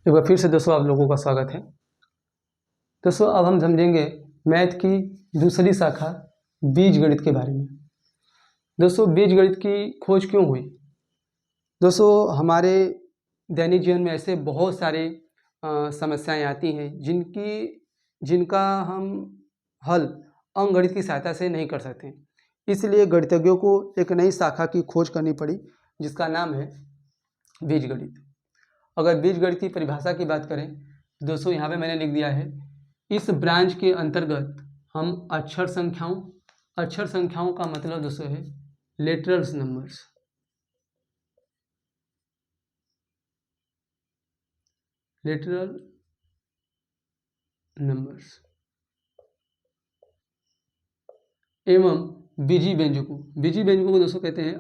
एक बार फिर से दोस्तों आप लोगों का स्वागत है। दोस्तों अब हम समझेंगे मैथ की दूसरी शाखा बीजगणित के बारे में। दोस्तों बीजगणित की खोज क्यों हुई? दोस्तों हमारे दैनिक जीवन में ऐसे बहुत सारे समस्याएं आती हैं जिनका हम हल अंकगणित की सहायता से नहीं कर सकते। इसलिए गणितज्ञों को एक नई शाखा की खोज करनी पड़ी जिसका नाम है बीजगणित। अगर बीजगणित की परिभाषा की बात करें तो दोस्तों यहाँ पे मैंने लिख दिया है, इस ब्रांच के अंतर्गत हम अक्षर संख्याओं का मतलब दोस्तों है लेटरल्स नंबर्स। लेटरल नंबर्स एवं बीजी व्यंजकों को दोस्तों कहते हैं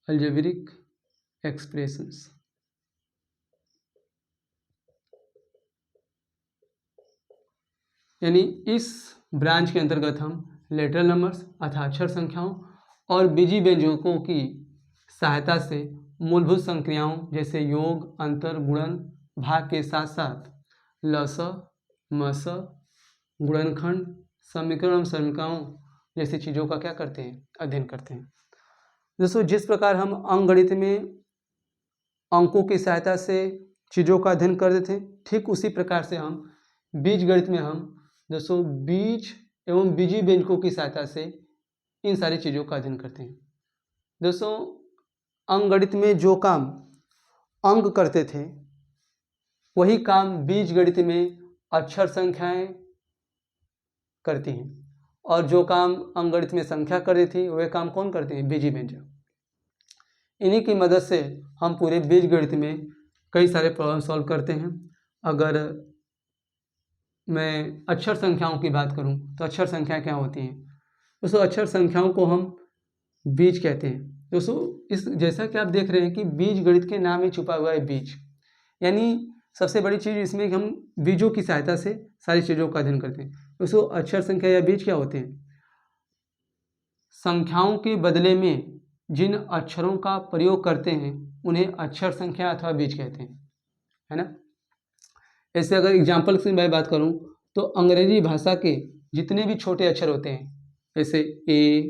अल्जेब्रिक एक्सप्रेशंस। यानी इस ब्रांच के अंतर्गत हम लेटरल नंबर्स अर्थात अक्षर संख्याओं और बीजी व्यंजकों की सहायता से मूलभूत संक्रियाओं जैसे योग, अंतर, गुणन, भाग के साथ साथ लस, मस, गुणनखंड, समीकरण, समीकरणों जैसी चीज़ों का क्या करते हैं, अध्ययन करते हैं। दोस्तों जिस प्रकार हम अंकगणित में अंकों की सहायता से चीज़ों का अध्ययन करते थे, ठीक उसी प्रकार से हम बीजगणित में हम दोस्तों बीज एवं बीजी व्यंजकों की सहायता से इन सारी चीज़ों का अध्ययन करते हैं। दोस्तों अंकगणित में जो काम अंक करते थे वही काम बीजगणित में अक्षर संख्याएं करती हैं, और जो काम अंकगणित में संख्या करती थी वह काम कौन करते हैं, बीजी व्यंजक। इन्हीं की मदद से हम पूरे बीजगणित में कई सारे प्रॉब्लम सॉल्व करते हैं। अगर मैं अक्षर संख्याओं की बात करूं तो अक्षर संख्या क्या होती हैं दोस्तों? अक्षर संख्याओं को हम बीज कहते हैं। दोस्तों इस जैसा कि आप देख रहे हैं कि बीजगणित के नाम में छुपा हुआ है बीज, यानी सबसे बड़ी चीज़ इसमें कि हम बीजों की सहायता से सारी चीज़ों का अध्ययन करते हैं। दोस्तों अक्षर संख्या या बीज क्या होते हैं? संख्याओं के बदले में जिन अक्षरों का प्रयोग करते हैं उन्हें अक्षर संख्या अथवा बीज कहते हैं, है ना। ऐसे अगर एग्जाम्पल से मैं बात करूं तो अंग्रेजी भाषा के जितने भी छोटे अक्षर होते हैं जैसे A,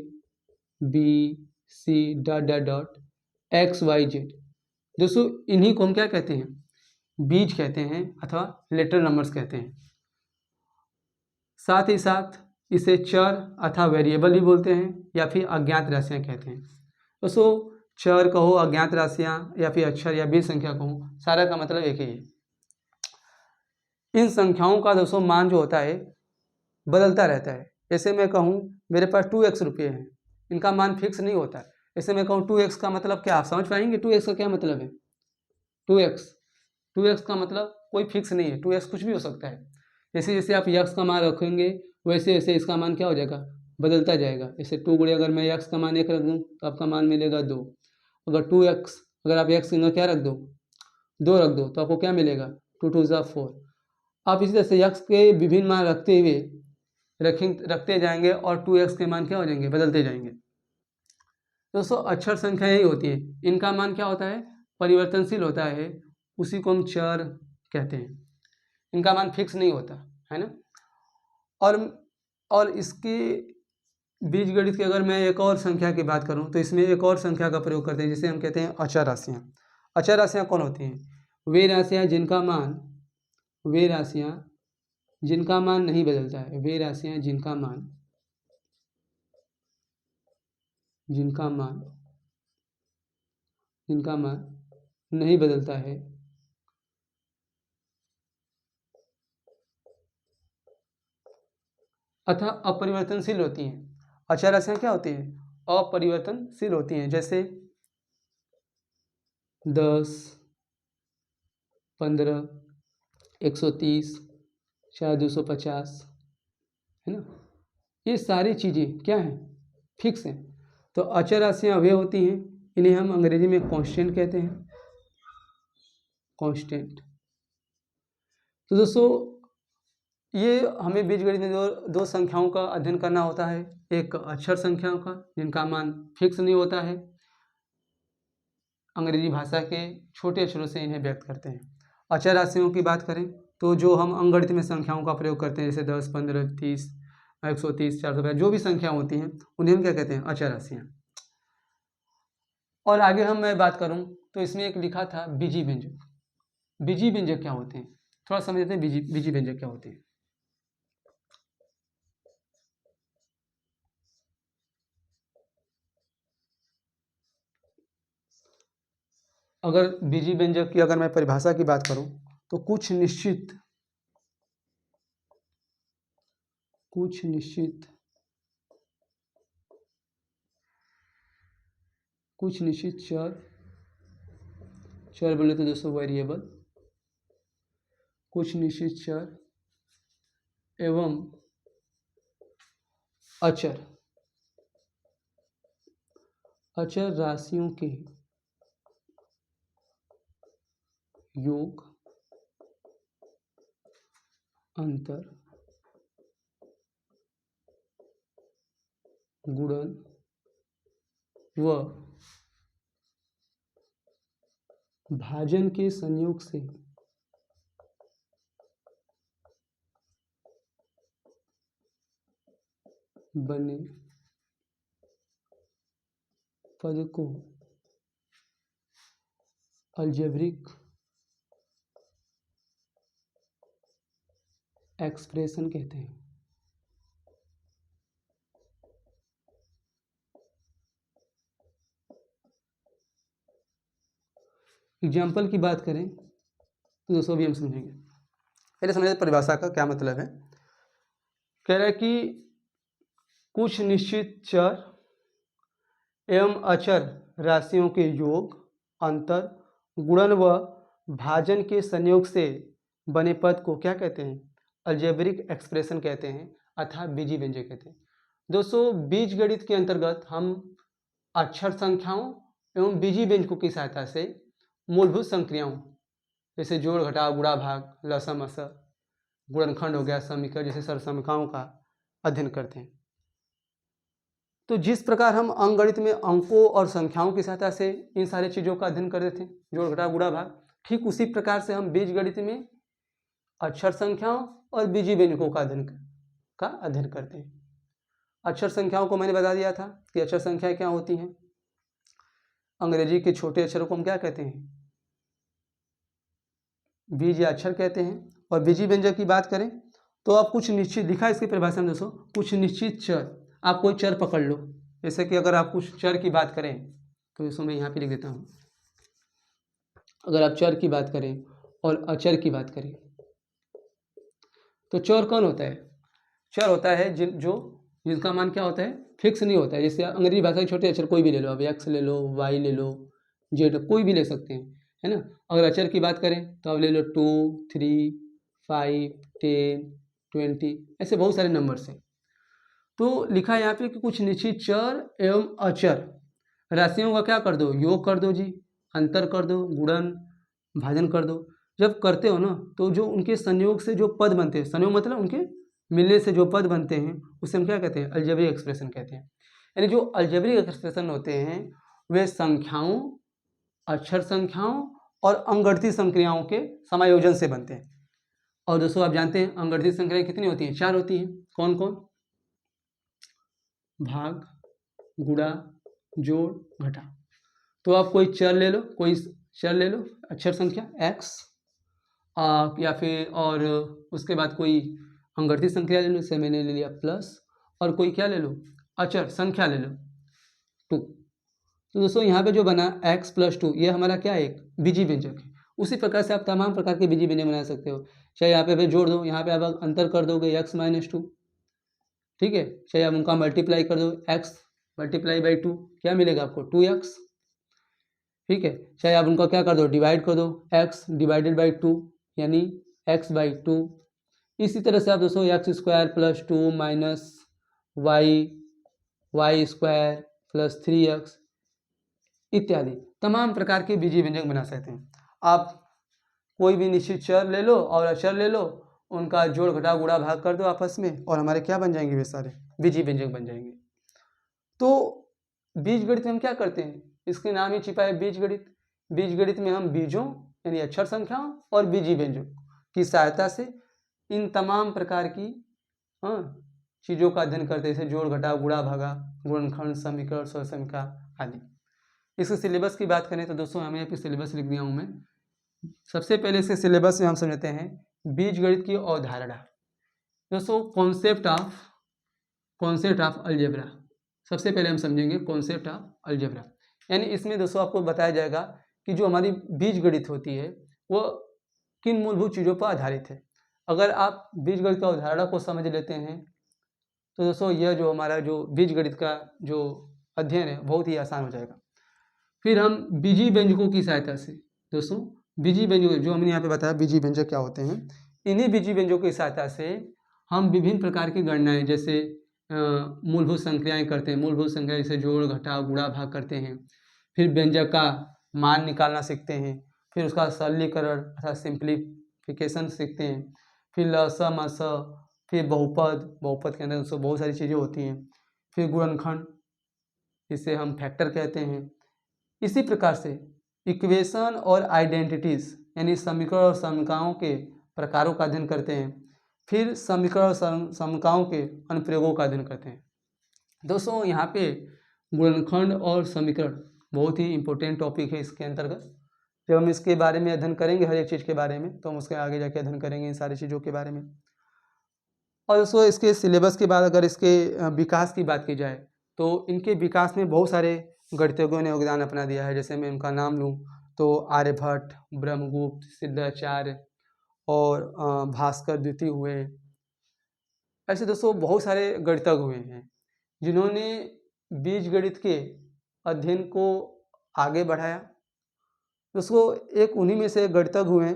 B, C dot dot dot X, Y, Z, दोस्तों इन्हीं को हम क्या कहते हैं, बीज कहते हैं अथवा लेटर नंबर्स कहते हैं। साथ ही साथ इसे चर अथवा वेरिएबल भी बोलते हैं या फिर अज्ञात राशियां कहते हैं। दोस्तों चर कहो, अज्ञात राशियां या फिर अक्षर या बीज संख्या कहो, सारा का मतलब एक ही है। इन संख्याओं का दोस्तों मान जो होता है बदलता रहता है। जैसे मैं कहूँ मेरे पास 2x रुपये हैं, इनका मान फिक्स नहीं होता है। जैसे मैं कहूँ 2x का मतलब क्या, आप समझ पाएंगे 2x का क्या मतलब है? 2x का मतलब कोई फिक्स नहीं है, 2x कुछ भी हो सकता है। जैसे जैसे आप x का मान रखेंगे वैसे वैसे इसका मान क्या हो जाएगा, बदलता जाएगा। जैसे 2 गुणे अगर मैं x का मान 1 रख दूँ तो आपका मान मिलेगा 2। अगर 2x अगर आप x की क्या रख दो, 2 रख दो तो आपको क्या मिलेगा, 2 2 ज़ा 4। आप इसी तरह से x के विभिन्न मान रखते हुए रखते जाएंगे और 2x के मान क्या हो जाएंगे, बदलते जाएंगे। दोस्तों अक्षर संख्या यही होती है, इनका मान क्या होता है, परिवर्तनशील होता है, उसी को हम चर कहते हैं। इनका मान फिक्स नहीं होता है ना। और इसके बीजगणित की अगर मैं एक और संख्या की बात करूं तो इसमें एक और संख्या का प्रयोग करते हैं जिसे हम कहते हैं अचर राशियाँ। अचर राशियाँ कौन होती हैं? वे राशियाँ जिनका मान नहीं बदलता है, वे राशियाँ जिनका मान नहीं बदलता है अतः अपरिवर्तनशील होती हैं। अचर राशियाँ क्या होती हैं, अपरिवर्तनशील होती हैं। जैसे 10, 15, 130, 250, है ना। ये सारी चीज़ें क्या हैं, फिक्स हैं। तो अचर राशियाँ वे होती हैं, इन्हें हम अंग्रेजी में कांस्टेंट कहते हैं, कांस्टेंट। तो दोस्तों ये हमें बीजगणित में दो संख्याओं का अध्ययन करना होता है, एक अक्षर संख्याओं का जिनका मान फिक्स नहीं होता है, अंग्रेजी भाषा के छोटे अक्षरों से इन्हें व्यक्त करते हैं। अचर राशियों की बात करें तो जो हम अंकगणित में संख्याओं का प्रयोग करते हैं, जैसे 10, 15, 30, 130, 450, जो भी संख्या होती हैं उन्हें हम क्या कहते हैं? अचर राशियाँ। और आगे मैं बात करूं तो इसमें एक लिखा था बीजी व्यंजक। बीजी व्यंजक क्या होते हैं, थोड़ा समझ लेते हैं। बीजी व्यंजक क्या होते हैं। अगर बीजी व्यंजक की मैं परिभाषा की बात करूं तो कुछ निश्चित चर बोले तो दोस्तों वेरिएबल, कुछ निश्चित चर एवं अचर राशियों के योग, अंतर, गुणन व भाजन के संयोग से बने पद को अलजेब्रिक एक्सप्रेशन कहते हैं। एग्जाम्पल की बात करें तो दोस्तों भी हम समझेंगे। पहले समझते परिभाषा का क्या मतलब है। कह रहा है कि कुछ निश्चित चर एवं अचर राशियों के योग, अंतर, गुणन व भाजन के संयोग से बने पद को क्या कहते हैं? अलजेब्रिक एक्सप्रेशन कहते हैं अर्थात बीजी व्यंजक कहते हैं। दोस्तों बीज गणित के अंतर्गत हम अक्षर संख्याओं एवं बीजी व्यंजकों की सहायता से मूलभूत संक्रियाओं जैसे जोड़, घटाव, गुणा, भाग, लसम, असर, गुणनखंड हो गया, समीकरण जैसे सरसमीकाओं का अध्ययन करते हैं। तो जिस प्रकार हम अंकगणित में अंकों और संख्याओं की सहायता से इन सारी चीज़ों का अध्ययन करते थे, जोड़, घटाव, गुणा, भाग, ठीक उसी प्रकार से हम बीजगणित में अक्षर संख्याओं और बीजी व्यंजकों का अध्ययन करते हैं। अक्षर संख्याओं को मैंने बता दिया था कि अक्षर संख्याएं क्या होती हैं। अंग्रेजी के छोटे अक्षरों को हम क्या कहते हैं? बीज या अक्षर कहते हैं। और बीजी व्यंजक की बात करें तो आप कुछ निश्चित, लिखा इसकी परिभाषा में दोस्तों, कुछ निश्चित चर। आप कोई चर पकड़ लो, जैसे कि अगर आप कुछ चर की बात करें तो इसको मैं यहाँ पे लिख देता हूँ। अगर आप चर की बात करें और अचर की बात करें तो चर कौन होता है? चर होता है जिनका मान क्या होता है? फिक्स नहीं होता है। जैसे अंग्रेजी भाषा के छोटे अक्षर कोई भी ले लो, अब एक्स ले लो, वाई ले लो, जेड, कोई भी ले सकते हैं, है ना। अगर अचर की बात करें तो आप ले लो 2, 3, 5, 10, 20, ऐसे बहुत सारे नंबर्स हैं। तो लिखा है यहाँ पे कि कुछ निश्चित चर एवं अचर राशियों का क्या कर दो? योग कर दो जी, अंतर कर दो, गुणन, भाजन कर दो। जब करते हो ना तो जो उनके संयोग से जो पद बनते हैं, संयोग मतलब उनके मिलने से जो पद बनते हैं उसे हम क्या कहते हैं? अलजेब्रिक एक्सप्रेशन कहते हैं। यानी जो अलजेब्रिक एक्सप्रेशन होते हैं वे संख्याओं, अक्षर संख्याओं और अंकगणितीय संक्रियाओं के समायोजन से बनते हैं। और दोस्तों आप जानते हैं अंकगणितीय संक्रियाएं कितनी होती हैं? 4 होती हैं। कौन कौन? भाग, गुणा, जोड़, घटा। तो आप कोई चर ले लो, अक्षर संख्या x, या फिर और उसके बाद कोई अंकगणितीय संख्या ले लो, जैसे मैंने ले लिया प्लस, और कोई क्या ले लो? अचर संख्या ले लो 2। तो दोस्तों यहाँ पे जो बना x + 2 ये हमारा क्या है? एक बीजी व्यंजक है। उसी प्रकार से आप तमाम प्रकार के बीजी व्यंजक बना सकते हो। चाहे यहाँ पे फिर जोड़ दो, यहाँ पे आप अंतर कर दोगे x - 2, ठीक है। चाहे आप उनका मल्टीप्लाई कर दो, x × 2 क्या मिलेगा आपको? 2x, ठीक है। चाहे आप उनका क्या कर दो? डिवाइड कर दो, x / 2 यानी x/2। इसी तरह से आप दोस्तों x² + 2 - y² + 3x इत्यादि तमाम प्रकार के बीजी व्यंजक बना सकते हैं। आप कोई भी निश्चित चर ले लो और अचर ले लो, उनका जोड़, घटाव, गुणा, भाग कर दो आपस में और हमारे क्या बन जाएंगे? वे सारे बीजी व्यंजक बन जाएंगे। तो बीजगणित में हम क्या करते हैं? इसके नाम ही छिपा है बीजगणित। बीजगणित में हम बीजों यानी अक्षर संख्याओं और बीजी व्यंजकों की सहायता से इन तमाम प्रकार की चीज़ों का अध्ययन करते हैं, जैसे जोड़ घटाव गुणा भागा गुणनखंड समीकरण स्वर समीकरण आदि। इसके सिलेबस की बात करें तो दोस्तों हमें यहाँ पे सिलेबस लिख दिया हूँ मैं। सबसे पहले इसके सिलेबस में हम समझते हैं बीजगणित की अवधारणा। दोस्तों कॉन्सेप्ट ऑफ अलजेब्रा, सबसे पहले हम समझेंगे कॉन्सेप्ट ऑफ अलजेब्रा। यानी इसमें दोस्तों आपको बताया जाएगा कि जो हमारी बीजगणित होती है वो किन मूलभूत चीज़ों पर आधारित है। अगर आप बीजगणित की अवधारणा को समझ लेते हैं तो दोस्तों यह जो हमारा जो बीजगणित का जो अध्ययन है बहुत ही आसान हो जाएगा। फिर हम बीजी व्यंजकों की सहायता से, दोस्तों बीजी व्यंजक जो हमने यहाँ पे बताया बीजी व्यंजक क्या होते हैं, इन्हीं बीजी व्यंजकों की सहायता से हम विभिन्न प्रकार की गणनाएं जैसे मूलभूत संक्रियाएं करते हैं। मूलभूत संक्रिया जैसे जोड़ घटाव गुणा भाग करते हैं। फिर व्यंजक का मान निकालना सीखते हैं। फिर उसका सरलीकरण अर्थात सिंप्लीफिकेशन सीखते हैं। फिर लस मस, फिर बहुपद के अंदर दोस्तों बहुत सारी चीज़ें होती हैं। फिर गुणनखंड, इसे हम फैक्टर कहते हैं। इसी प्रकार से इक्वेशन और आइडेंटिटीज यानी समीकरण और समीकरणों के प्रकारों का अध्ययन करते हैं। फिर समीकरण और समीकरणों के अनुप्रयोगों का अध्ययन करते हैं। दोस्तों यहाँ पे गुणनखंड और समीकरण बहुत ही इम्पोर्टेंट टॉपिक है। इसके अंतर्गत जब हम इसके बारे में अध्ययन करेंगे हर एक चीज़ के बारे में, तो हम उसके आगे जाके अध्ययन करेंगे इन सारी चीज़ों के बारे में। और दोस्तों इसके सिलेबस के बाद अगर इसके विकास की बात की जाए तो इनके विकास में बहुत सारे गणितज्ञों ने योगदान अपना दिया है। जैसे मैं उनका नाम लूँ तो आर्यभट्ट, ब्रह्मगुप्त, सिद्धाचार्य और भास्कर द्वितीय हुए। ऐसे दोस्तों बहुत सारे गणितज्ञ हुए हैं जिन्होंने बीजगणित के अध्ययन को आगे बढ़ाया। दोस्तों एक उन्हीं में से गणितज्ञ हुए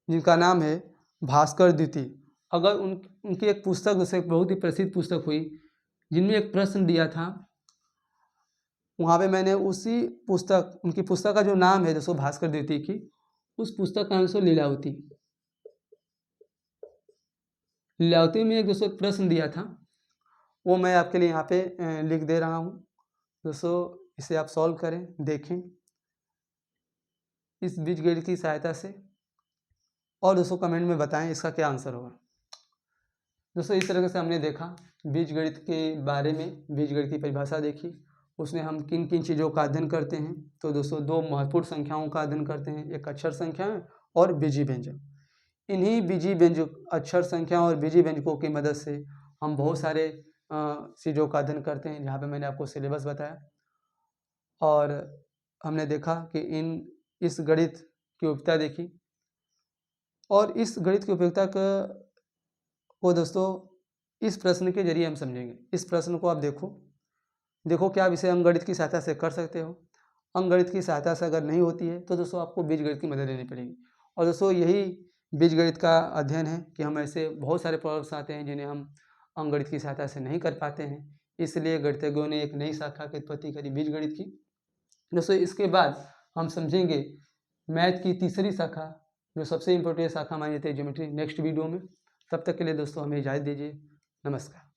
जिनका नाम है भास्कर द्वितीय। अगर उनकी एक पुस्तक जैसे बहुत ही प्रसिद्ध पुस्तक हुई जिनमें एक प्रश्न दिया था, वहाँ पे मैंने उसी पुस्तक उनकी पुस्तक का जो नाम है दोस्तों भास्कर द्वितीय की, उस पुस्तक का नाम लीलावती। लीलावती में एक दोस्तों प्रश्न दिया था, वो मैं आपके लिए यहाँ पे लिख दे रहा हूँ। दोस्तों इसे आप सॉल्व करें, देखें इस बीजगणित की सहायता से और दोस्तों कमेंट में बताएं इसका क्या आंसर होगा। दोस्तों इस तरह से हमने देखा बीजगणित के बारे में, बीजगणित की परिभाषा देखी, उसमें हम किन किन चीज़ों का अध्ययन करते हैं। तो दोस्तों दो महत्वपूर्ण संख्याओं का अध्ययन करते हैं, एक अक्षर संख्याएं और बीजी व्यंजक। इन्हीं बीजी व्यंजक अक्षर संख्याओं और बीजी व्यंजकों की मदद से हम बहुत सारे चीज़ों का अध्ययन करते हैं, जहाँ पे मैंने आपको सिलेबस बताया। और हमने देखा कि इस गणित की उपयोगिता देखी और इस गणित की उपयोगिता को दोस्तों इस प्रश्न के जरिए हम समझेंगे। इस प्रश्न को आप देखो क्या आप इसे अंकगणित की सहायता से कर सकते हो। अंकगणित की सहायता से अगर नहीं होती है तो दोस्तों आपको बीजगणित की मदद लेनी पड़ेगी। और दोस्तों यही बीजगणित का अध्ययन है कि हम ऐसे बहुत सारे प्रॉब्लम्स आते हैं जिन्हें हम अंकगणित की सहायता से नहीं कर पाते हैं। इसलिए गणितज्ञों ने एक नई शाखा की उत्पत्ति करी, बीजगणित की। दोस्तों इसके बाद हम समझेंगे मैथ की तीसरी शाखा, जो सबसे इम्पोर्टेंट शाखा मानी जाती है, ज्योमेट्री, नेक्स्ट वीडियो में। तब तक के लिए दोस्तों हमें इजाज़त दीजिए। नमस्कार।